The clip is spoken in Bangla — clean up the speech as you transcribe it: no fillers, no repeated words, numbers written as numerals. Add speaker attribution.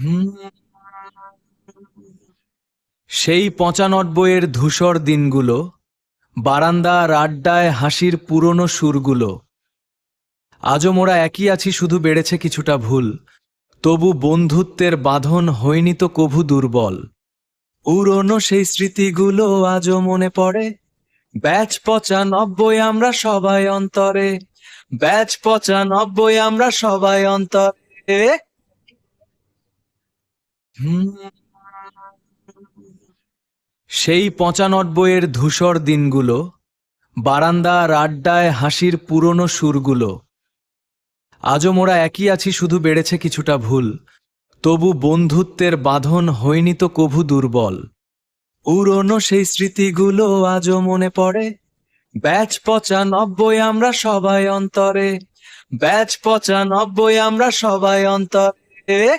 Speaker 1: হুম, সেই ৯৫-এর ধূসর দিনগুলো, বারান্দা আর আড্ডায় হাসির পুরনো সুরগুলো। আজও মোরা একই আছি, শুধু বেড়েছে কিছুটা ভুল। তবু বন্ধুত্বের বাঁধন হয়নি তো কভু দুর্বল। পুরনো সেই স্মৃতিগুলো আজও মনে পড়ে। ব্যাচ ৯৫ আমরা সবাই অন্তরে। ব্যাচ ৯৫ আমরা সবাই অন্তরে। হুম, সেই ৯৫-এর ধূসর দিনগুলো, বারান্দা আর আড্ডায় হাসির পুরনো সুরগুলো। আজও মোরা একই আছি, শুধু বেড়েছে কিছুটা ভুল। তবু বন্ধুত্বের বাঁধন হয়নি তো কভু দুর্বল। পুরনো সেই স্মৃতিগুলো আজও মনে পড়ে। ব্যাচ ৯৫ আমরা সবাই অন্তরে। ব্যাচ ৯৫ আমরা সবাই অন্তরে।